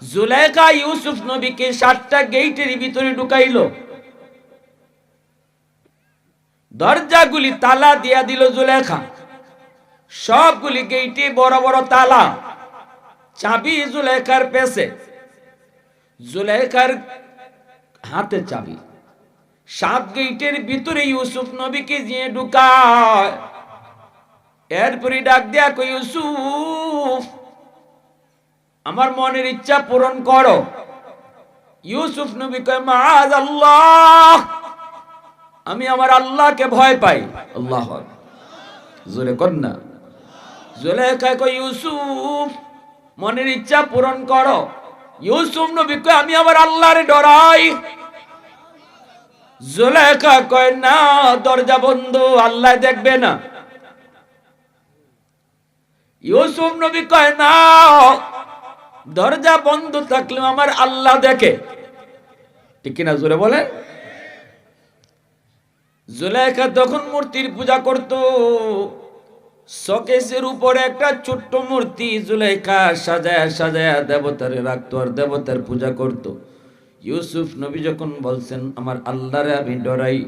জুলাইখা ইউসুফ নবীকে 7টা গেটের ভিতরে ঢুকাইলো। দরজাগুলি তালা দিয়া দিল জুলাইখা। সবগুলি গেটে বড় বড় তালা, চাবি জুলাইখার পেছে, জুলাইখার হাতে চাবি। 7 গেটের ভিতরে ইউসুফ নবীকে নিয়ে ঢুকায়। এরপরে ডাক দেয়া কই, ইউসুফ আমার মনের ইচ্ছা পূরণ করো। ইউসুফ নবী কয়, মাআযাল্লাহ, আমি আমার আল্লাহকে ভয় পাই। আল্লাহু আকবার, জোরে কর না। জুলাইখা কয়, ইউসুফ মনের ইচ্ছা পূরণ করো। ইউসুফ নবী কয়, আমি আমার আল্লাহরে ডরাই। জুলাইখা কয়, না, দরজা বন্ধ, আল্লাহ দেখবে না। ইউসুফ নবী কয়, না, দরজা বন্ধ থাকলেও আমার আল্লাহ দেখে। ঠিক কিনা জোরে বলেন। জুলাইখা তখন মূর্তির পূজা করত। শোকেসের উপরে একটা ছোট্ট মূর্তি জুলাইখা সাজায়া সাজায়া দেবতারে রাখতো আর দেবতার পূজা করত। ইউসুফ নবী যখন বলছেন আমার আল্লাহরে আমি ডরাই,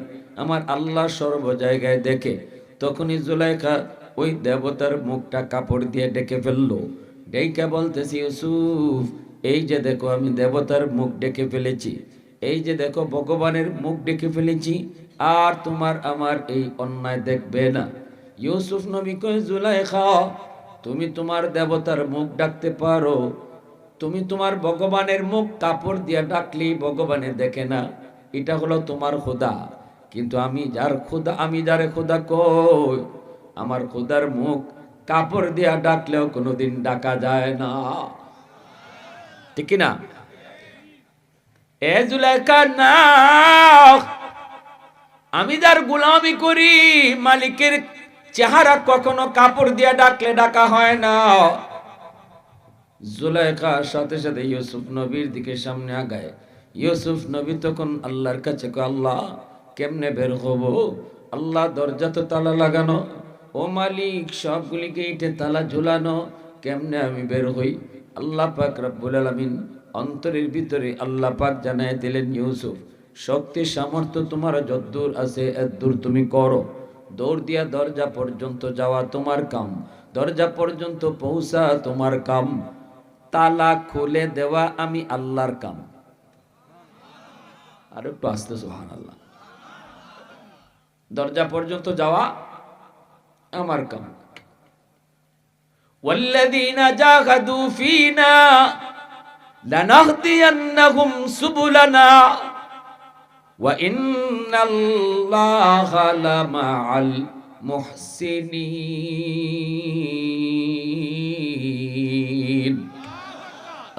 আমার আল্লাহ সর্ব জায়গায় দেখে, তখনই জুলাইখা ওই দেবতার মুখটা কাপড় দিয়ে ডেকে ফেললো। ডেকে বলতেছি, ইউসুফ এই যে দেখো আমি দেবতার মুখ ডেকে ফেলেছি, এই যে দেখো ভগবানের মুখ ডেকে ফেলেছি, আর তোমার আমার এই অন্যায় দেখবে না। ইউসুফ নবী কয়, জুলাইখা তুমি তোমার দেবতার মুখ ডাকতে পারো, তুমি তোমার ভগবানের মুখ কাপড় দিয়ে ডাকলেই ভগবানে দেখে না, এটা হলো তোমার খোদা। কিন্তু আমি যারে খোদা কই, আমার খোদার মুখ কাপড় দিয়া ডাকলেও কোনোদিন ডাকা যায় না। ঠিক না? এ জুলাইখা, না, আমি যার গোলামি করি, মালিকের চেহারা কখনো কাপড় দিয়া ডাকলে ডাকা হয় না। জুলাইখা সাথে সাথে ইউসুফ নবীর দিকে সামনে আগায়। ইউসুফ নবী তখন আল্লাহর কাছে কয়, আল্লাহ কেমনে বের হব? আল্লাহ দরজা তো তালা লাগানো, ও মালিক সবগুলি গেটে তালা ঝুলানো, কেমনে আমি বের হই? আল্লাহ পাক রব্বুল আলামিন অন্তরের ভিতরে আল্লাহ পাক জানায় দিলেন, ইউসুফ শক্তি সামর্থ্য তোমার যদ্দূর আছে এদ্দূর তুমি করো। দৌড় দিয়া দরজা পর্যন্ত যাওয়া তোমার কাম, দরজা পর্যন্ত পৌঁছা তোমার কাম, তালা খুলে দেওয়া আমি আল্লাহর কাম। আর একটু আস্তে সুবহানাল্লাহ। দরজা পর্যন্ত যাওয়া আমার কাম। ওয়াল্লাযীনা জাহাদু ফীনা লানাহদিয়ান্নাহুম সুবুলানা ওয়া ইন্নাল্লাহা লামাআল মুহসিনিন।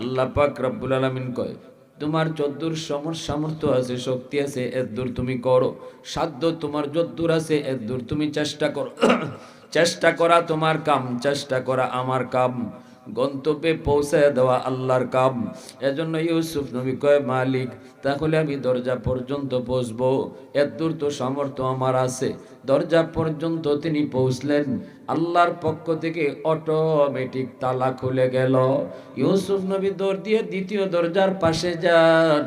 আল্লাহ পাক রব্বুল আলামিন কয়, তোমার যদ্দূর সামর্থ্য আছে, শক্তি আছে, এদ্দূর তুমি করো। সাধ্য তোমার যদ্দূর আছে এদ্দূর তুমি চেষ্টা করো। চেষ্টা করা তোমার কাম, চেষ্টা করা আমার কাম, গন্তব্যে পৌঁছায় দেওয়া আল্লাহর কাম। এজন্য ইউসুফ নবী কয়, মালিক তাহলে আমি দরজা পর্যন্ত পৌঁছবো, এদ্দূর তো সামর্থ্য আমার আছে। দরজা পর্যন্ত তিনি পৌঁছলেন, আল্লাহর পক্ষ থেকে অটোমেটিক তালা খুলে গেল। ইউসুফ নবী দৌড় দিয়ে দ্বিতীয় দরজার পাশে যান,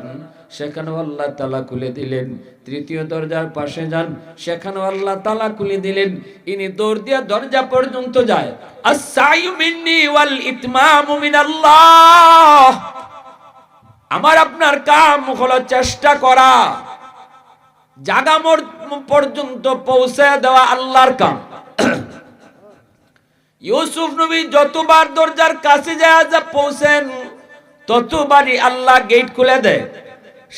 সেখানেও আল্লাহ তালা খুলে দিলেন। তৃতীয় দরজার পাশে যান, সেখানেও আল্লাহ তালা খুলে দিলেন। ইনি দৌড় দিয়ে দরজা পর্যন্ত যায়। আস-সাইয়ু মিন্নি ওয়াল ইতমামু মিনাল্লাহ। আমার আপনার কাম হলো চেষ্টা করা, জাগা পর্যন্ত পৌঁছে দেওয়া আল্লাহর কাম। ইউসুফ নবী যতবার দরজার কাছে যা পৌঁছেন, ততবারই আল্লাহ গেট খুলে দেয়।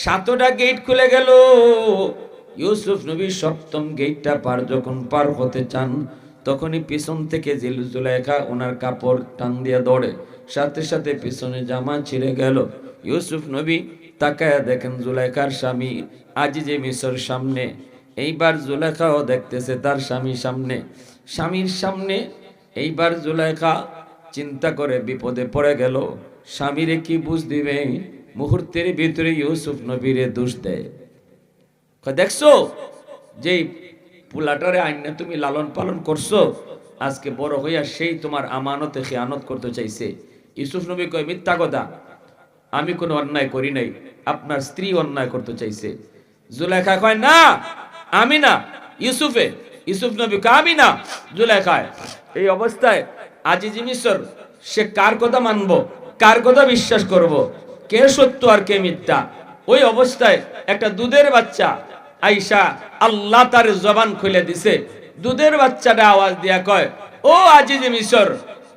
7টা গেট খুলে গেল। ইউসুফ নবী 7ম গেটটা যখন পার হতে চান, তখনই পিছন থেকে জুলাইখা ওনার কাপড় টান দিয়ে দৌড়ে, সাথে সাথে পিছনে জামা ছিঁড়ে গেল। ইউসুফ নবী তাকায়া দেখেন জুলাইখার স্বামী আজিজে মিশর সামনে। এইবার জুলাইখাও দেখতেছে তার স্বামীর সামনে। এইবার জুলাইখা চিন্তা করে বিপদে পড়ে গেল, স্বামীরে কি বুঝ দিবে? মুহূর্তের ভিতরে ইউসুফ নবীরে দোষ দেয়। দেখছো যে পুলাটারে আইনে তুমি লালন পালন করছো, আজকে বড় হইয়া সেই তোমার আমানতে খেয়ানত করতে চাইছে। ইউসুফ নবী কয়, মিথ্যা কথা, আমি কোনো অন্যায় করি নাই, আপনার স্ত্রী অন্যায় করতে চাইছে। জুলেখা কয় না আমি না, ইউসুফ নবী কয় আমি না, জুলেখায়। এই অবস্থায় আজিজি মিশর সে কার কথা মানবো, কার কথা বিশ্বাস করব, কে সত্য আর কে মিথ্যা? ওই অবস্থায় একটা দুধের বাচ্চা আইসা, আল্লাহ তার জবান খুলে দিছে। দুধের বাচ্চাটা আওয়াজ দিয়া কয়, ও আজিজি মিশর,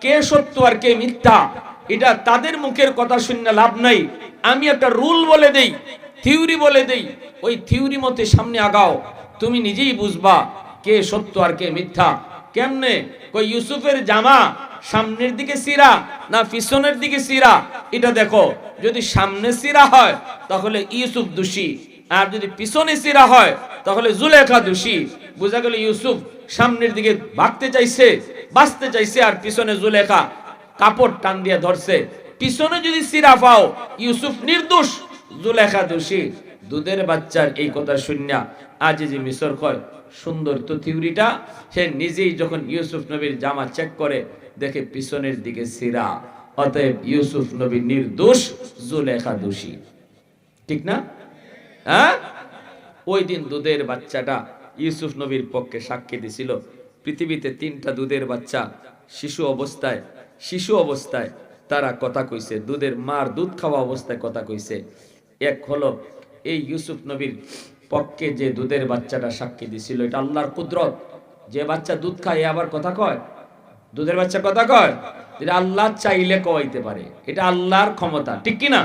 কে সত্য আর কে মিথ্যা এটা তাদের মুখের কথা শুনলে লাভ নাই। আমি একটা রুল বলে দেই, থিওরি বলে দেই, ওই থিওরি মতে সামনে আগাও, তুমি নিজেই বুঝবা কে সত্য আর কে মিথ্যা। কেমনে? কই ইউসুফের জামা সামনের দিকে সিরা না পিছনের দিকে সিরা এটা দেখো। যদি সামনে সিরা হয় তাহলে ইউসুফ দোষী, আর যদি পিছনে সিরা হয় তাহলে জুলেখা দোষী। বুঝা গেল ইউসুফ সামনের দিকে ভাগতে চাইছে, বাঁচতে চাইছে, আর পিছনে জুলেখা কাপড় টান দিয়ে ধরছে। পিছনে যদি সিরা পাও ইউসুফ নির্দোষ, জুলেখা দোষী। দুধের বাচ্চার এই কথা শুনিয়া আজিজি মিশর কয়, সুন্দর তো থিওরিটা। সে নিজেই যখন ইউসুফ নবীর জামা চেক করে দেখে পিছনের দিকে সিরা, অতএব ইউসুফ নবী নির্দোষ, জুলেখা দোষী। ঠিক না? হ্যাঁ, ওই দিন দুধের বাচ্চাটা ইউসুফ নবীর পক্ষে সাক্ষী দিছিল। পৃথিবীতে 3টা দুধের বাচ্চা শিশু অবস্থায় তারা কথা কইছে, দুধের মার দুধ খাওয়া অবস্থায় কথা কইছে। এক হলো এই ইউসুফ নবীর পক্ষে যে দুধের বাচ্চাটা সাক্ষী দিছিল, এটা আল্লাহর কুদরত। যে বাচ্চা দুধ খায় আবার কথা কয়, দুধের বাচ্চা কথা কয়, এটা আল্লাহ চাইলে কইতে পারে, এটা আল্লাহর ক্ষমতা। ঠিক কি না?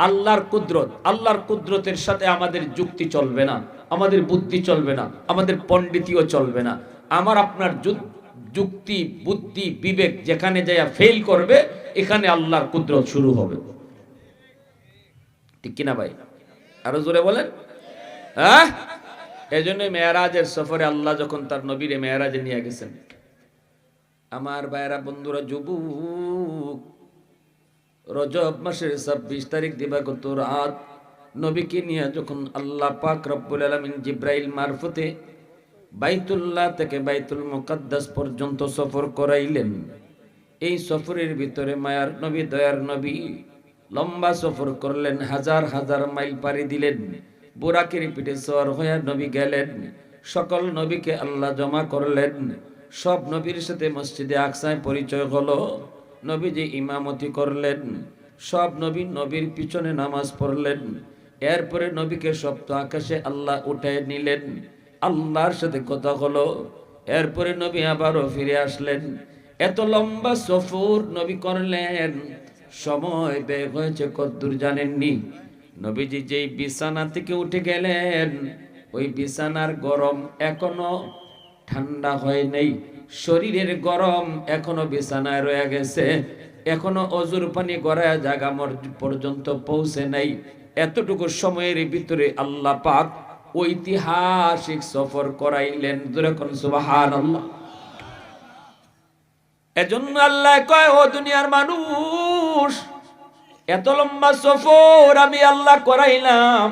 আল্লাহর কুদরত। আল্লাহর কুদরতের সাথে আমাদের যুক্তি চলবে না, আমাদের বুদ্ধি চলবে না, আমাদের পণ্ডিতিও চলবে না। আমার আপনার যুক্তি, বুদ্ধি, বিবেক যেখানে যায় ফেল করবে, এখানে আল্লাহর কুদরত শুরু হবে। ঠিক কিনা ভাই? আরো জোরে বলেন। হ্যাঁ, এজন্য মেরাজের সফরে আল্লাহ যখন তার নবীরে মেরাজে নিয়ে গেছেন, আমার ভাইরা বন্ধুরা, যুবক, রজব মাসের 26 তারিখ দিবাগত রাত নবীকে নিয়ে যখন আল্লাহ পাক রব্বুল আলামিন জিব্রাইল মারফতে বাইতুল্লাহ থেকে বাইতুল মুকাদ্দাস পর্যন্ত সফর করাইলেন, এই সফরের ভিতরে মায়ার নবী, দয়ার নবী লম্বা সফর করলেন, হাজার হাজার মাইল পাড়ি দিলেন। বুরাকের পিঠে সওয়ার হয়ে নবী গেলেন। সকল নবীকে আল্লাহ জমা করলেন। সব নবীর সাথে মসজিদে আকসায় পরিচয় হলো। নবীজি ইমামতি করলেন। সব নবী নবীর পিছনে নামাজ পড়লেন। এরপরে নবীকে সপ্ত আকাশে আল্লাহ উঠায় নিলেন, আল্লাহর সাথে কথা হলো। এরপরে নবী আবারও ফিরে আসলেন। এত লম্বা সফর নবী করলেন, সময় ব্যয় হয়েছে কতদূর জানেননি? নবীজি যেই বিছানা থেকে উঠে গেলেন, ওই বিছানার গরম এখনো ঠান্ডা হয় নাই, শরীরের গরম এখনো বিছানায় রয়ে গেছে, এখনো অজুর পানি গড়ায় জায়গা পর্যন্ত পৌঁছে নাই। এতটুকু সময়ের ভিতরে আল্লাহ পাক ঐতিহাসিক সফর করাইলেন। যখন সুবহানাল্লাহ। এজন্য আল্লাহ কয়, ও দুনিয়ার মানুষ, এত লম্বা সফর আমি আল্লাহ করাইলাম,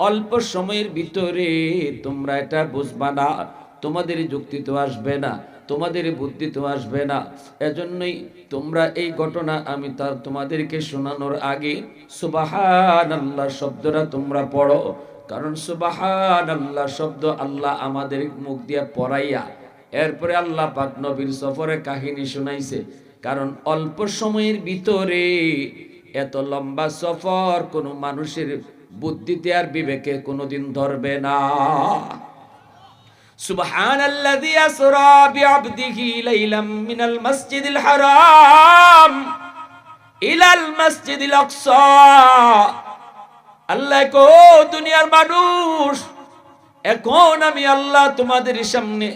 অল্প সময়ের ভিতরে তোমরা এটা বুঝবা না, তোমাদের যুক্তি তো আসবে না, তোমাদের বুদ্ধি তো আসবে না। এজন্যই তোমরা এই ঘটনা আমি তার তোমাদেরকে শোনানোর আগে সুবহানাল্লাহ শব্দটা তোমরা পড়ো। কারণ সুবহানাল্লাহ শব্দ আল্লাহ আমাদের মুখ দিয়ে পড়াইয়া এরপরে আল্লাহ পাক নবীর সফরের কাহিনী শুনাইছে। কারণ অল্প সময়ের ভিতরে এত লম্বা সফর কোনো মানুষের বুদ্ধিতে আর বিবেকে কোনোদিন ধরবে না। সুবহানাল্লাযী আসরা বিআবদিহি লাইলাম মিনাল মাসজিদিল হারাম ইলাল মাসজিদিল আকসা। আল্লাহ কো, দুনিয়ার মানুষ, এখন আমি আল্লাহ তোমাদের সামনে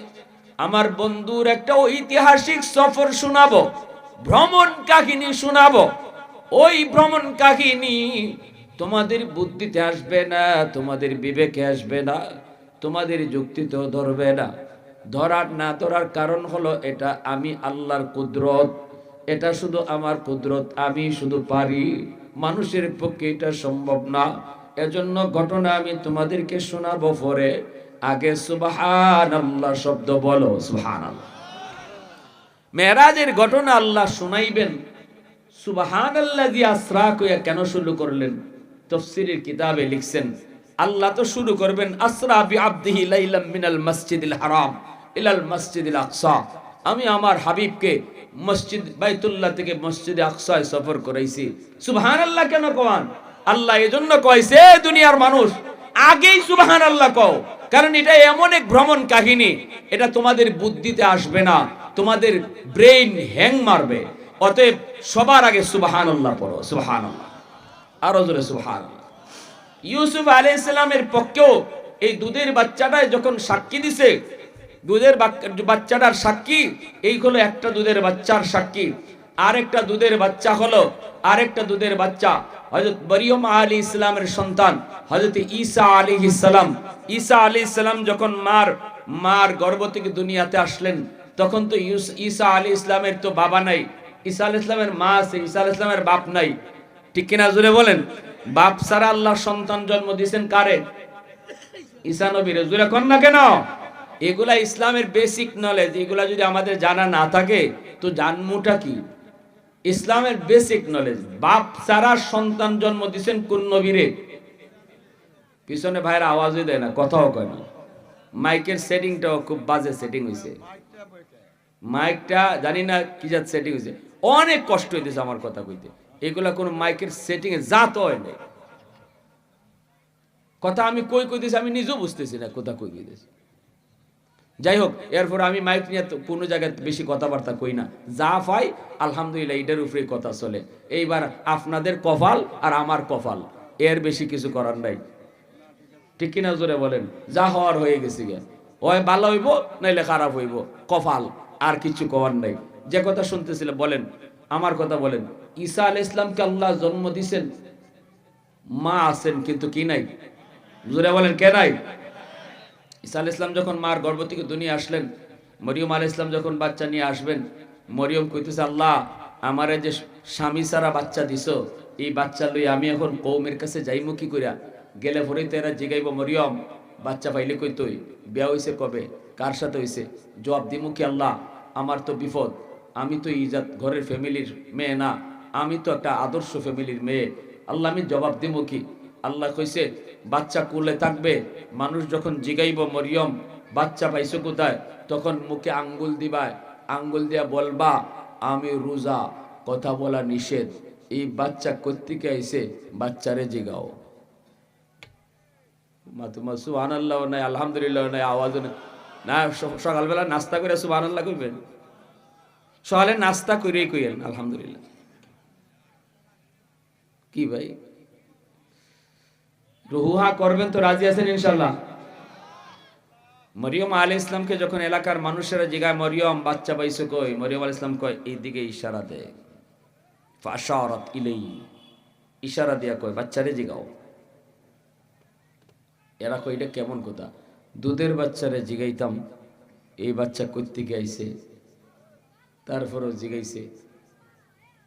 আমার বন্ধুর একটা ঐতিহাসিক সফর শোনাবো, ভ্রমণ কাহিনী শোনাবো। ওই ভ্রমণ কাহিনী তোমাদের বুদ্ধিতে আসবে না, তোমাদের বিবেকে আসবে না, তোমাদের যুক্তিতেও ধরবে না। ধরার না ধরার কারণ হলো এটা আমি আল্লাহর কুদরত, এটা শুধু আমার কুদরত, আমি শুধু পারি, মানুষের পক্ষে এটা সম্ভব না। এজন্য ঘটনা আমি তোমাদেরকে শোনাবো পরে। আগে সুবহানাল্লাহ শব্দ বলো। সুবহানাল্লাহ। মেরাজের ঘটনা আল্লাহ শুনাইবেন, সুবহানাল্লাযী আসরা কইয়া কেন শুরু করলেন? তাফসীরের কিতাবে লিখছেন, আল্লাহ তো শুরু করবেন আসরা বিআবদিহি লাইলাম মিনাল মসজিদিল হারাম ইলাল মসজিদিল আকসা। আমি আমার হাবিবকে মসজিদ বাইতুল্লাহ থেকে মসজিদে আকসায় সফর করাইছি। সুবহানাল্লাহ কেন কওয়ান? আল্লাহ এজন্য কইছে দুনিয়ার মানুষ আগেই সুবহানাল্লাহ কও, কারণ এটা এমন এক ভ্রমণ কাহিনী, এটা তোমাদের বুদ্ধিতে আসবে না, তোমাদের ব্রেইন হ্যাং মারবে। অতএব সবার আগে সুবহানাল্লাহ পড়ো, সুবহানাল্লাহ, আরো জোরে সুবহানাল্লাহ। ইউসুফ আলাইহিস সালামের পক্ষেও এই দুধের বাচ্চাটা যখন সাক্ষী দিছে, দুধের বাচ্চাটার সাক্ষী এই হলো একটা দুধের বাচ্চার সাক্ষী, আরেকটা দুধের বাচ্চা হলো আরেকটা দুধের বাচ্চা হযরত মরিয়ম আলাইহিস সালামের সন্তান হযরত ঈসা আলাইহিস সালাম। ঈসা আলাইহিস সালাম যখন মার গর্ভ থেকে দুনিয়াতে আসলেন, তখন তো ঈসা আলাইহিস সালামের তো বাবা নাই, ঈসা আলাইহিস সালামের মা আছে, ঈসা আলাইহিস সালামের বাপ নাই, ঠিক কিনা জোরে বলেন? বাপ ছাড়া আল্লাহ সন্তান জন্ম দিয়েছেন কারে? ঈসা নবীর। জোরে কোন না কেন? এগুলা ইসলামের বেসিক নলেজ, এগুলা যদি আমাদের জানা না থাকে তো জানমুটা কি? ইসলামের বেসিক নলেজ। বাপ ছাড়া সন্তান জন্ম দিয়েছেন কোন নবীরে? পিছনে ভাইয়ের আওয়াজই দেয় না, কথাও কয় না। মাইকের সেটিংটাও খুব বাজে সেটিং হয়েছে, মাইকটা জানি না কি জাত সেটিং হয়েছে, অনেক কষ্ট হইতেছে আমার কথা কইতে। এগুলা কোন মাইকের সেটিং এ জাত হয় না, কথা আমি কইতেছি আমি নিজেও বুঝতেছি না কথা কই কইতেছি। যাই হোক, এরপর আমি মাইক নিয়ে কোনো জায়গায় বেশি কথাবার্তা কই না, যা পাই আলহামদুলিল্লাহ এটার উপরে কথা চলে। এইবার আপনাদের কপাল আর আমার কপাল, এর বেশি কিছু করার নাই, ঠিক কিনা জোরে বলেন? যা হওয়ার হয়ে গেছে গে, ওই ভালো হইব নাইলে খারাপ হইব, কপাল, আর কিছু করার নাই। যে কথা শুনতেছিলেন বলেন, আমার কথা বলেন। ঈসা আলাইহিস সালামকে আল্লাহ জন্ম দিয়েছেন, মা আছেন কিন্তু কি নাই? জোরে বলেন, কে নাই? ঈসা আলাইহিস সালাম যখন মার গর্ভ থেকে দুনিয়া আসলেন, মরিয়ম আলাইহিস সালাম যখন বাচ্চা নিয়ে আসবেন, মরিয়ম কইতেছে, আল্লাহ আমারে যে স্বামী ছাড়া বাচ্চা দিছো, এই বাচ্চা লই আমি এখন কওমের কাছে যাইমু কি কইরা? গেলে পরেই তো এরা জিগাইব, মরিয়ম বাচ্চা পাইলে কই তুই বিয়া হইছে কবে, কার সাথে হইছে? জবাব দিমু কি আল্লাহ আমার তো বিপদ, আমি তো ইজাত ঘরের ফ্যামিলির মেয়ে না, আমি তো একটা আদর্শ ফ্যামিলির মেয়ে, আল্লাহ আমি জবাব দিমু কি? আল্লাহ কইছে বাচ্চা কোলে থাকবে, মানুষ যখন জিগাইব মরিয়ম বাচ্চা পাইছো কোথায়, তখন মুখে আঙ্গুল দিবা, আঙ্গুল দিয়া বলবা আমি রোজা, কথা বলা নিষেধ, এই বাচ্চা কোত্থেকে আইছে বাচ্চারে জিগাও। মাতুমা সুবহানাল্লাহ নাই, আলহামদুলিল্লাহ নাই, আওয়াজ না। সকালবেলা নাস্তা করে সুবহানাল্লাহ কইবেন, সকালে নাস্তা করেই কইেন আলহামদুলিল্লাহ। কি ভাই রুহুহা করবেন তো রাজি আছেন ইনশাআল্লাহ? মরিয়ম আলাইহিস সালামকে যখন এলাকার মানুষেরা জিগায় মরিয়ম বাচ্চা পাইছো কই, মরিয়ম আলাইহিস সালাম কয় এইদিকে ইশারা দেয়, ফাশারাত ইলাই, ইশারা দিয়া কয় বাচ্চারে জিগাও। এরা কয় এটা কেমন কথা? দুধের বাচ্চারে জিগাইতাম এই বাচ্চা কোত্থেকে আইছে, তারপরও জিগাইছে।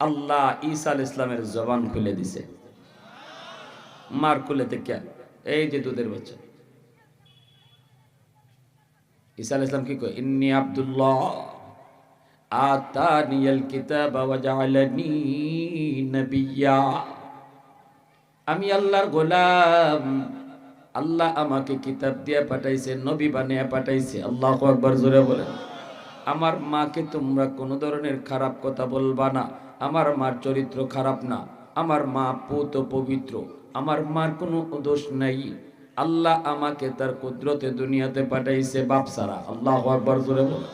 আল্লাহ ঈসা আলাইহিস সালামের জবান খুলে দিছে, মার কোলে থেকে এই যে দুধের বাচ্চা। ঈসা আলাইহিস সালাম কি কয়? ইন্নী আব্দুল্লাহ আতানিয়াল কিতাবা ওয়া জাআলানি নাবিয়্যা, আমি আল্লাহর গোলাম, আল্লাহ আমাকে কিতাব দিয়ে পাঠাইছে, নবী বানিয়ে পাঠাইছে। আল্লাহু আকবার, জোরে বলেন। আমার মাকে তোমরা কোনো ধরনের খারাপ কথা বলবা না, আমার মার চরিত্র খারাপ না, আমার মা পুত পবিত্র, আমার মার কোনো দোষ নাই। আল্লাহ আমাকে তার কুদরতে দুনিয়াতে পাঠাইছে বাপ সারা। আল্লাহু আকবার, জোরে বলেন।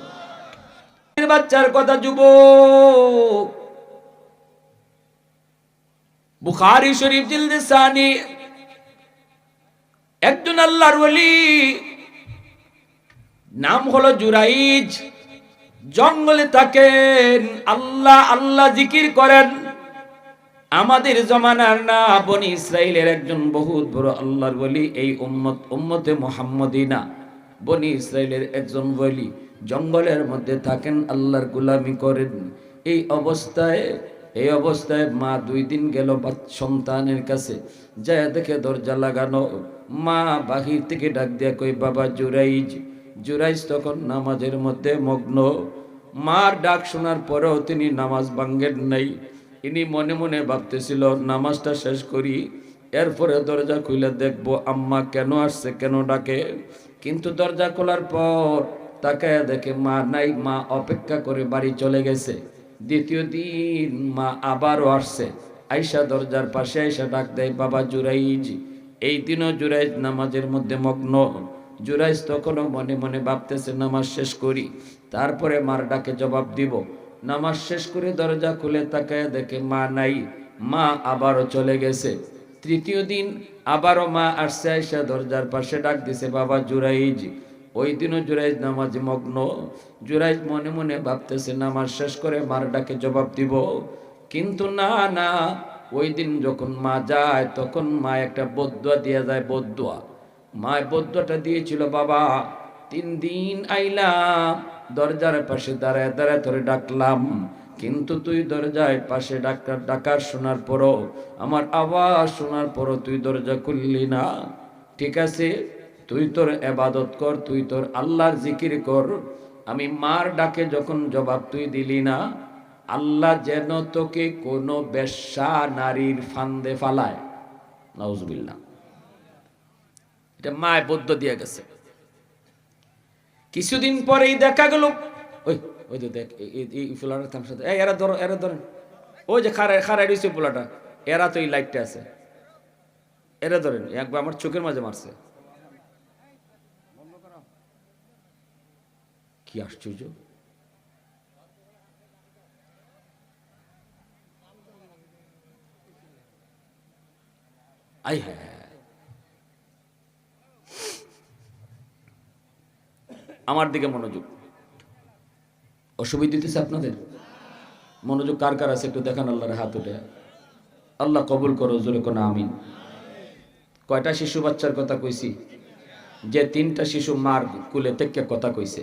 বাচ্চার কথা যুবক, বুখারী শরীফ জিলদে সানি, একজন আল্লাহর ওলি নাম হলো জুরাইজ, জঙ্গলে থাকেন, আল্লাহ আল্লাহ জিকির করেন। আমাদের জমানার না, বনি ইসরাইলের একজন বহুত বড় আল্লাহর ওলি, এই উম্মতে মুহাম্মদিনা বনি ইসরাইলের একজন ওলি, জঙ্গলের মধ্যে থাকেন, আল্লাহর গোলামি করেন। এই অবস্থায় মা 2 দিন গেল সন্তানের কাছে, যায় দেখে দরজা লাগানো, মা বাহির থেকে ডাক দিয়া কই বাবা জুরাইজ। জুরাইজ তখন নামাজের মধ্যে মগ্ন, মার ডাক শোনার পরেও তিনি নামাজ ভাঙ্গেন নাই। ইনি মনে মনে ভাবতেছিল নামাজটা শেষ করি, এরপরে দরজা খুলে দেখবো আম্মা কেন আসছে, কেন ডাকে। কিন্তু দরজা খোলার পর তাকায় দেখে মা নাই, মা অপেক্ষা করে বাড়ি চলে গেছে। দ্বিতীয় দিন মা আবারও আসছে, আইসা দরজার পাশে আইসা ডাক দেয়, বাবা জুরাইজ। এই দিনও জুরাইজ নামাজের মধ্যে মগ্ন। জুরাইজ তখনও মনে মনে ভাবতেছে নামাজ শেষ করি, তারপরে মার ডাকে জবাব দিব। নামাজ শেষ করে দরজা খুলে তাকায় দেখে মা নাই, মা আবারও চলে গেছে। তৃতীয় দিন আবারও মা আসছে, আইসা দরজার পাশে ডাক দিছে, বাবা জুরাইজ। ওই দিনও জুরাইজ নামাজে মগ্ন। জুরাইজ মনে মনে ভাবতেছে নামাজ শেষ করে মার ডাকে জবাব দিব, কিন্তু না না, ওই দিন যখন মা যায় তখন মা একটা বদদুয়া দিয়ে যায়। বদদুয়া, মা বদদুয়াটা দিয়েছিল, বাবা 3 দিন আইলাম, দরজার পাশে দাঁড়ায় দাঁড়ায় ধরে ডাকলাম, কিন্তু তুই দরজায় পাশে ডাকার শোনার পরও, আমার আওয়াজ শোনার পরও তুই দরজা খুললি না। ঠিক আছে, তুই তোর ইবাদত কর, তুই তোর আল্লাহর জিকির কর। আমি মার ডাকে যখন জবাব তুই দিলি না, আল্লাহ যেন তোকে কোনো বেশ্যা নারীর ফান্দে ফালায়। নাউজুবিল্লাহ। এটা মায় বদ্ধ দিয়ে গেছে। কিছুদিন পরেই দেখা গেল, ওই ওই তো দেখ এই ফুলাটা তার সাথে, এরা ধরো, এরা ধরেন, ওই যে খাড়াই রয়েছে ফুলাটা, এরা তো এই লাইটটা আছে, এরা ধরেন। একবার আমার চোখের মাঝে মারছে। কি আশ্চর্য! আই হ্যাঁ, আমার দিকে মনোযোগ। অসুবিধা দিতেছে আপনাদের? মনোযোগ কার কার আছে একটু দেখান, আল্লাহর হাত উঠে। আল্লাহ কবুল করো, জোরে কোন আমিন। কয়টা শিশু বাচ্চার কথা কইছি? যে 3টা শিশু মার কুলে থেকে কথা কইছে,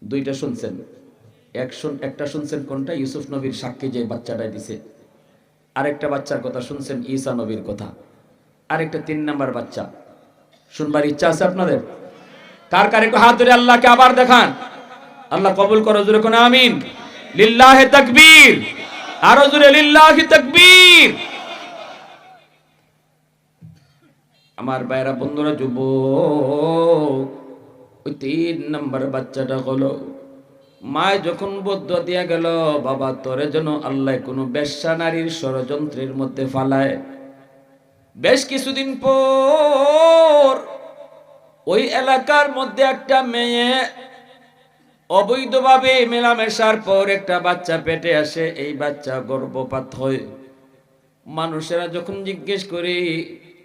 2টা শুনছেন। একটা শুনছেন কোনটা? ইউসুফ নবীর সাক্ষী যে বাচ্চাটা দিছে। আরেকটা বাচ্চার কথা শুনছেন, ঈসা নবীর কথা। আরেকটা 3 নাম্বার বাচ্চা শুনবার ইচ্ছা আছে আপনাদের? কার কার একটু হাত ধরে আল্লাহকে আবার দেখান। আল্লাহ কবুল করো, জোরে কোন আমিন। লিল্লাহি তাকবীর, আরো জোরে লিল্লাহি তাকবীর। আমার ভাইরা, বন্ধুরা, যুবক, ওই 3 নাম্বার বাচ্চাটা হলো, মায় যখন বদদুয়া দিয়া গেল, বাবা তোরে যেন আল্লাহ কোনো বেশ্যা নারীর ষড়যন্ত্রের মধ্যে ফালায়। বেশ কিছুদিন পর ওই এলাকার মধ্যে একটা মেয়ে অবৈধভাবে মেলামেশার পর একটা বাচ্চা পেটে আসে। এই বাচ্চা গর্ভপাত হয়। মানুষেরা যখন জিজ্ঞেস করে,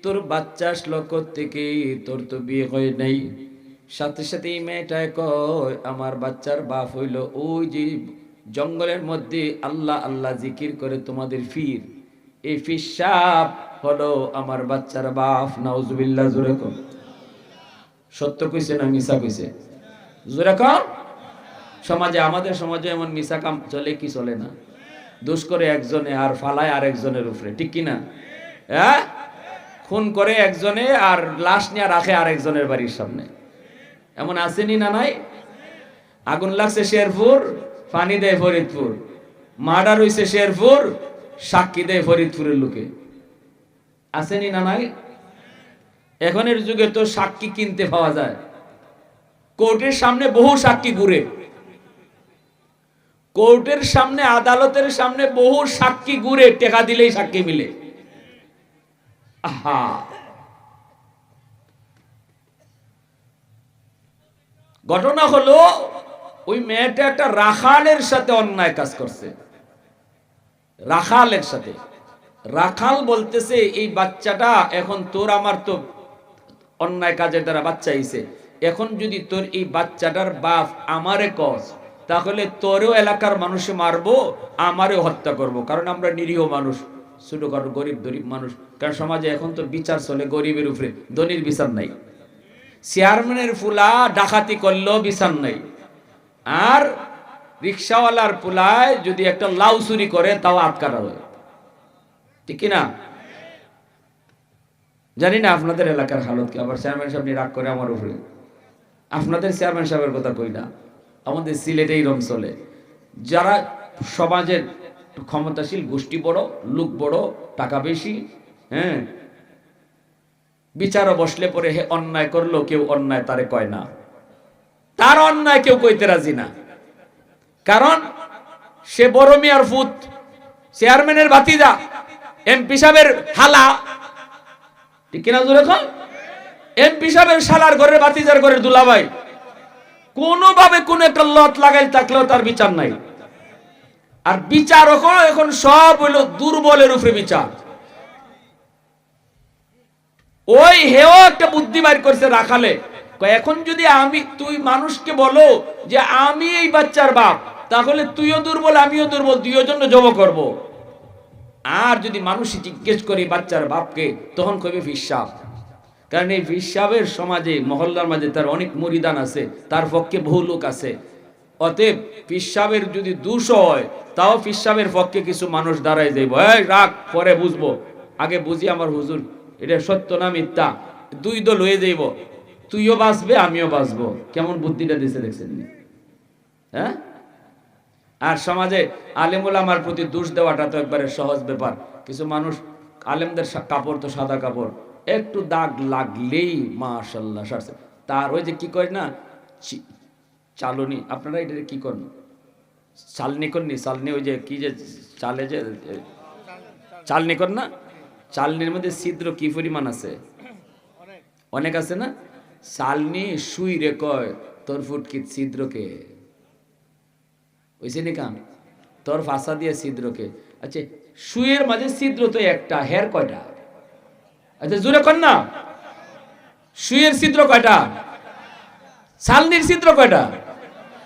তোর বাচ্চা আসলো কোত্থেকে, তোর তো বিয়ে হয় নাই, সাথে সাথে এই মেয়েটায় কয়, আমার বাচ্চার বাপ হইল ওই যে জঙ্গলের মধ্যে আল্লাহ আল্লাহ জিকির করে তোমাদের ফির, এই ফির সাপ হলো আমার বাচ্চার বাপ। নাউজুবিল্লাহ। জোরে কম। সত্য কইছে না মিছা কইছে? জোরে কম। সমাজে, আমাদের সমাজে এমন মিছা কাম চলে কি চলে না? দোষ করে একজনে আর ফালায় আর একজনের উপরে, ঠিক কিনা? হ্যাঁ, খুন করে একজনে আর লাশ নিয়ে রাখে আর একজনের বাড়ির সামনে। এমন আসেনি না নাই? আগুন লাগছে শেরপুর, পানি দেয় ফরিদপুর। মার্ডার হইছে শেরপুর, সাক্ষী দেয় ফরিদপুরের লোকে। আসেনি না নাই? এখনের যুগে তো সাক্ষী কিনতে পাওয়া যায়। কোর্টের সামনে বহু সাক্ষী ঘুরে, কোর্টের সামনে, আদালতের সামনে বহু সাক্ষী ঘুরে, টাকা দিলেই সাক্ষী মিলে। আহা, ঘটনা হলো ওই মেয়েটা একটা রাখালের সাথে অন্যায় কাজ করছে। রাখালের সাথে। রাখাল বলতেছে, এই বাচ্চাটা এখন তোর, আমার তো অন্যায় কাজের দ্বারা বাচ্চা হইছে, এখন যদি তোর এই বাচ্চাটার বাপ আমারে কস, তাহলে তোরেও এলাকার মানুষে মারবো, আমারেও হত্যা করব, কারণ আমরা নিরীহ মানুষ, ছোটখাটো গরিব মানুষ। কারণ সমাজে এখন তো বিচার চলে গরিবের উপরে, ধনীর বিচার নাই। চেয়ারম্যানের ফুলা ডাকাতি করলেও বিচার নাই, আর রিক্সাওয়ালার পুলায় যদি একটা লাউ চুরি করে তাও আটকানো হয়, ঠিক কিনা? জানি না আপনাদের এলাকার হালত কি। আবার চেয়ারম্যান সাহেব রাগ করে আমার উপরে। আপনাদের চেয়ারম্যান সাহেবের কথা কই না, আমাদের সিলেটে এইরকম চলে। যারা সমাজের ক্ষমতাশীল গোষ্ঠী বড়, লোক বড়, টাকা বেশি, হ্যাঁ, বিচারও বসলে পরে হে অন্যায় করলো কেউ অন্যায় তারে কয় না, তার অন্যায় কেউ কইতে রাজি না, কারণ সে বড় মিয়ার ফুত, চেয়ারম্যানের ভাতিজা, এমপি সাহেবের হালা, ঠিক কিনা জোরে কন? এমপি সাহেবের শালার ঘরের ভাতিজার ঘরের দুলাভাই, কোনোভাবে কোন একটা লত লাগাই থাকলেও তার বিচার নাই। আর বিচার এখন সব হইলো দুর্বলের উপরে বিচার। ওই হেও একটা বুদ্ধি বাইর করছে রাখালে, এখন যদি তুই মানুষকে বলো যে আমি এই বাচ্চার বাপ, তাহলে তুইও দুর্বল আমিও দুর্বল, দুইও জন্য জব করব। আর যদি মানুষই জিজ্ঞেস করি বাচ্চার বাপকে, তখন কইবে ফিসাব, কারণ এই ফিসাবের সমাজে মহল্লার মাঝে তার অনেক মুরিদান আছে, তার পক্ষে বহু লোক আছে। অতএব ফিসাবের যদি দোষ হয়, তাও ফিসাবের পক্ষে কিছু মানুষ দাঁড়ায় যাইব, এই রাখ পরে বুঝবো, আগে বুঝি আমার হুজুর এটা সত্য না মিথ্যা, দুই দল হয়ে যাইব, তুইও বাঁচবে আমিও বাঁচবো। কেমন বুদ্ধিটা দিছে দেখছেন? হ্যাঁ। আর সমাজে আলেম ওলামার প্রতি দোষ দেওয়াটা তো একবারে সহজ ব্যাপার। কিছু মানুষ, আলেমদের কাপড় তো সাদা কাপড়, একটু দাগ লাগলেই মাশাআল্লাহ সারছে, তার ওই যে কি করে না চালনি, আপনারা এটা কি করেন, চালনি করেননি, চালনি ওই যে কি যে চালে যে চালনি কর না, চালনির মধ্যে ছিদ্র কি পরিমাণ আছে, অনেক আছে না? চালনি সুই রে কয় তোর ফুটকি ছিদ্রকে ওইছে নি কাম, তোর ফাঁসা দিয়ে ছিদ্রকে। আচ্ছা সুইয়ের মাঝে ছিদ্র তো একটা, হের কয়টা? আচ্ছা জোরে কর না, সুইয়ের ছিদ্র কয়টা, চালনির ছিদ্র কয়টা?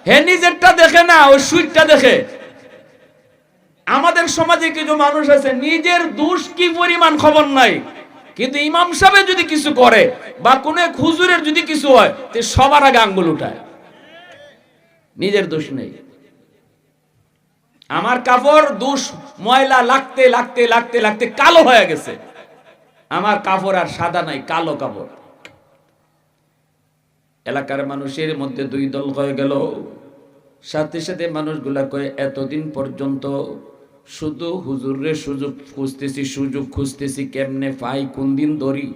হে নিজেরটা দেখে না, ওই সুইটা দেখে। আমাদের সমাজে কিছু মানুষ আছে নিজের দোষ কি পরিমাণ খবর নাই, কিন্তু ইমাম সাহেব যদি কিছু করে বা কোন এক হুজুরের যদি কিছু হয়, তে সবার আগে আঙ্গুল উঠায়, নিজের দোষ নেই। আমার কাপড় দোষ ময়লা লাগতে লাগতে লাগতে লাগতে কালো হয়ে গেছে, আমার কাপড় আর সাদা নাই, কালো কাপড়। এলাকার মানুষের মধ্যে দুই দল হয়ে গেল। সাথে সাথে মানুষগুলা কয় এতদিন পর্যন্ত শুধু হুজুরের সুযোগ খুঁজতেছি, সুযোগ খুঁজতেছি, কেমনে পাই, কোন দিন ধরি,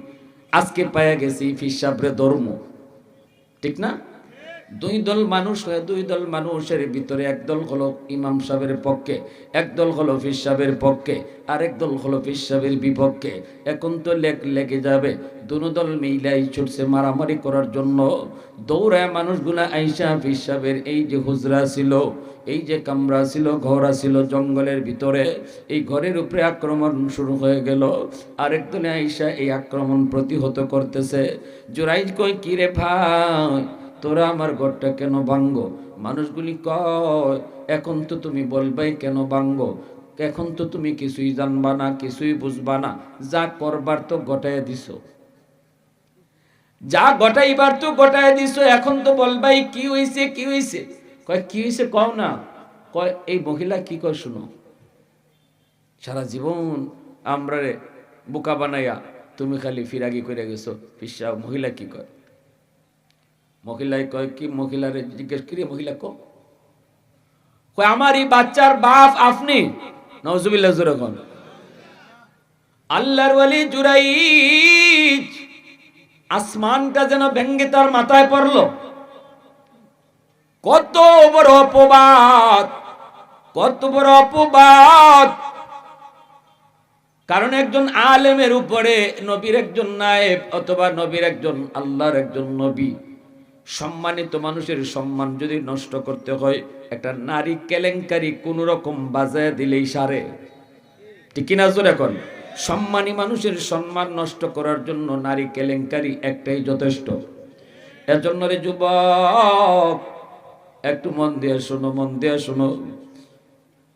আজকে পায়া গেছি ফিসাবরে ধর্ম, ঠিক না? দুই দল মানুষ হয়ে, দুই দল মানুষের ভিতরে একদল হলো ইমাম সাহেবের পক্ষে, একদল হলো ফির সাহেবের পক্ষে, আরেক দল হলো ফির সাহেবের বিপক্ষে। এখন তো লেগে যাবে, দুনো দল মিলাই ছুটছে মারামারি করার জন্য। দৌড়ায় মানুষগুলা আইসা ফির সাহেবের এই যে হুজরা ছিল, এই যে কামরা ছিল, ঘর ছিল জঙ্গলের ভিতরে, এই ঘরের উপরে আক্রমণ শুরু হয়ে গেল। আরেক দলে আইসা এই আক্রমণ প্রতিহত করতেছে। জুরাইজ কই কি রে ভাই, তোরা আমার ঘরটা কেন ভাঙ্গো? মানুষগুলি কয় এখন তো তুমি বলবাই কেন ভাঙ্গো, এখন তো তুমি কিছুই জানবা না, কিছুই বুঝবা না, যা করবার তো গটায় দিছো, যা গটাইবার তো গটায় দিছো, এখন তো বলবাই কি হইছে কি হইছে। কয় কি হইছে কও না। কয় এই মহিলা কি কয় শুনো, সারা জীবন আমরা বোকা বানাইয়া তুমি খালি ফিরাগি করে গেছো। পিসা মহিলা কি কয়, মহিলায় কয় কি, মহিলারে জিজ্ঞেস করি মহিলা কয় আমার এই বাচ্চার বাপ আপনি। নাউজুবিল্লাহ জোরে কোন। আল্লাহর ওয়ালি জুরাইজ আসমানটা যেন ভেঙ্গে তার মাথায় পড়লো। কত বড় অপবাদ, কত বড় অপবাদ! কারণ একজন আলেমের উপরে নবীর একজন নায়েব অথবা নবীর একজন আল্লাহর একজন নবী, সম্মানিত মানুষের সম্মান যদি নষ্ট করতে হয়, একটা নারী কেলেঙ্কারি কোন রকম বাজায় দিলেই সারে, ঠিক কিনা জোরে এখন? সম্মানী মানুষের সম্মান নষ্ট করার জন্য নারী কেলেঙ্কারি একটাই যথেষ্ট। এজন্য রে যুবক একটু মন দিয়ে শোনো, মন দিয়ে শোনো।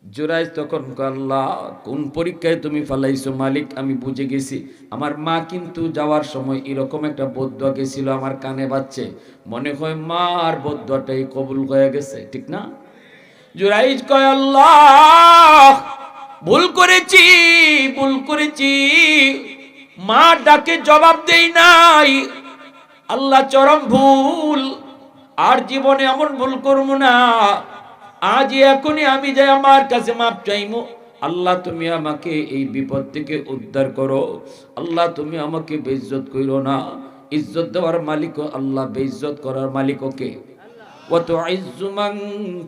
জুরাইজ তখন আল্লাহ কোন পরীক্ষায় তুমি ফালাইছো মালিক, আমি বুঝে গেছি। আমার মা কিন্তু যাওয়ার সময় এরকম একটা বদদোয়া গেছিল, আমার কানে বাজছে, মনে হয় মার বদদোয়াটাই কবুল হয়ে গেছে, ঠিক না? জুরাইজ কয় আল্লাহ ভুল করেছি, ভুল করেছি, মা ডাকে জবাব দেই নাই, আল্লাহ চরম ভুল, আর জীবনে এমন ভুল করবো না। আজ এখনই আমি যাই আমার কাছে মাপ চাইমু, আল্লাহ তুমি আমাকে এই বিপদ থেকে উদ্ধার করো। আল্লাহ তুমি আমাকে বেইজ্জত কইরো না। ইজ্জত দেওয়ার মালিক আল্লাহ, বেইজ্জত করার মালিক কে? ওয়া তুইজ্জু মান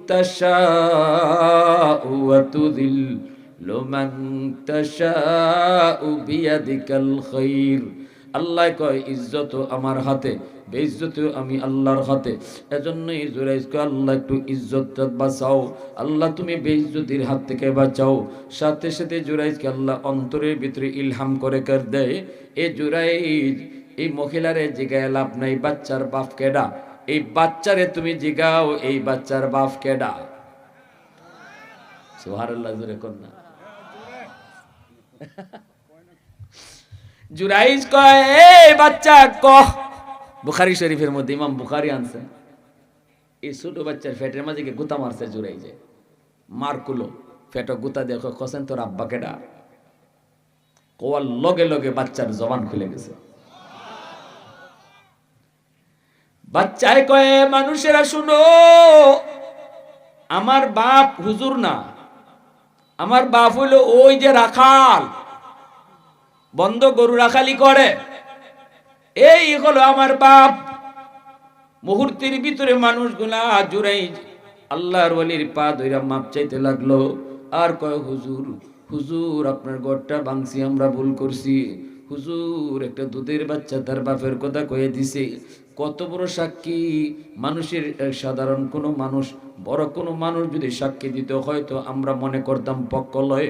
তাশাউ ওয়া তুযিল্লু মান তাশাউ বিয়াদিকাল খায়র। আল্লাহ কয় ইজ্জত আমার হাতে, বেইজ্জতও আমি আল্লাহর হাতে। এজন্যই জুরাইজকে আল্লাহ একটু ইজ্জত বাঁচাও, আল্লাহ তুমি বেইজ্জতির হাত থেকে বাঁচাও। সাথে সাথে জুরাইজকে আল্লাহ অন্তরের ভিতরে ইলহাম করে কর দেয়, এ জুরাইজ এই মহিলারে জিগায় লাভ নাই, বাচ্চার বাপ কেডা? এই বাচ্চারে তুমি জিগাও এই বাচ্চার বাপ কেডা? সুবহানাল্লাহ, জোরে কর না। জুরাইজ কয় এই বাচ্চা কহ। বুখারী শরীফের মধ্যে ইমাম বুখারী আনছে, এই ছোট বাচ্চার ফেটের মাঝে গুতা মারছে জুরাইজে, মারকুলো ফেটো গুতা দেখো কসেন তোর আব্বা কেডা? কোয়ার লগে লগে বাচ্চার জবান খুলে গেছে। বাচ্চায় কয় মানুষেরা শুনো, আমার বাপ হুজুর না, আমার বাপ হইল ওই যে রাখাল, বন্ধ গরু রাখালি করে, এই হলো আমার বাপ। মুহূর্তের ভিতরে মানুষগুলা জুরাইজ আল্লাহর ওয়ালির পা ধইরা মাপ চাইতে লাগলো। আর কয় হুজুর, হুজুর আপনার ঘরটা ভাঙছি, আমরা ভুল করছি হুজুর। একটা দুধের বাচ্চা তার বাপের কথা কয়ে দিছে। কত বড় সাক্ষী! মানুষের সাধারণ কোনো মানুষ, বড় কোনো মানুষ যদি সাক্ষী দিত, হয়তো আমরা মনে করতাম পক্ষ লয়,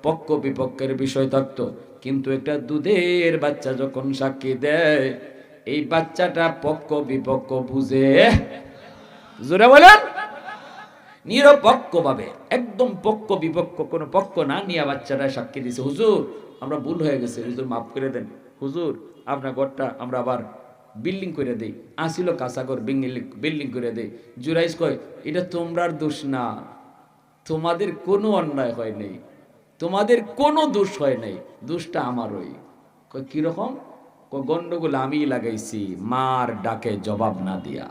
পক্ষ বিপক্ষের বিষয় থাকতো। কিন্তু একটা দুধের বাচ্চা যখন সাক্ষী দেয়, এই বাচ্চাটা পক্ষ বিপক্ষ বুঝে। জোরে বলেন, নিরপেক্ষ ভাবে, একদম পক্ষ বিপক্ষ কোনো পক্ষ না নিয়ে বাচ্চাটা সাক্ষী দিছে, হুজুর আমরা ভুল হয়ে গেছে, হুজুর মাফ করে দেন, হুজুর আপনার ঘরটা আমরা আবার বিল্ডিং করে দেই, আসিল কাঁচাঘর বিল্ডিং করে দেই। জুরাইজ কয় এটা তোমরার দোষ না, তোমাদের কোনো অন্যায় হয় নাই, তোমাদের কোনো দোষ হয় নাই, দোষটা আমারই। কয় কিরকম? গন্ডগোল আমি লাগাইছি, মার ডাকে জবাব না দিয়া।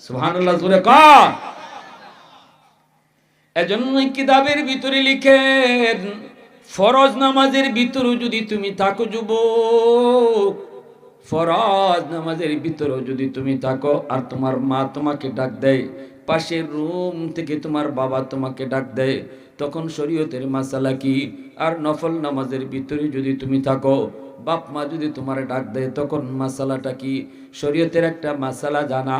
সুবহানাল্লাহ, জোরে কর। এজন্যই কিতাবের ভিতরে লিখেন, ফরজ নামাজের ভিতরে যদি তুমি থাকো যুবক, ফরজ নামাজের ভিতরে যদি তুমি থাকো আর তোমার মা তোমাকে ডাক দেয়, পাশের রুম থেকে তোমার বাবা তোমাকে ডাক দেয়, তখন শরীয়তের মাসালা কি? আর নফল নামাজের ভিতরে যদি তুমি থাকো, বাপ মা যদি তোমার ডাক দেয়, তখন মাসালাটা কি? শরীয়তের একটা মাসালা জানা,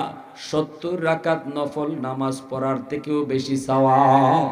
70 রাকাত নফল নামাজ পড়ার থেকেও বেশি সওয়াব।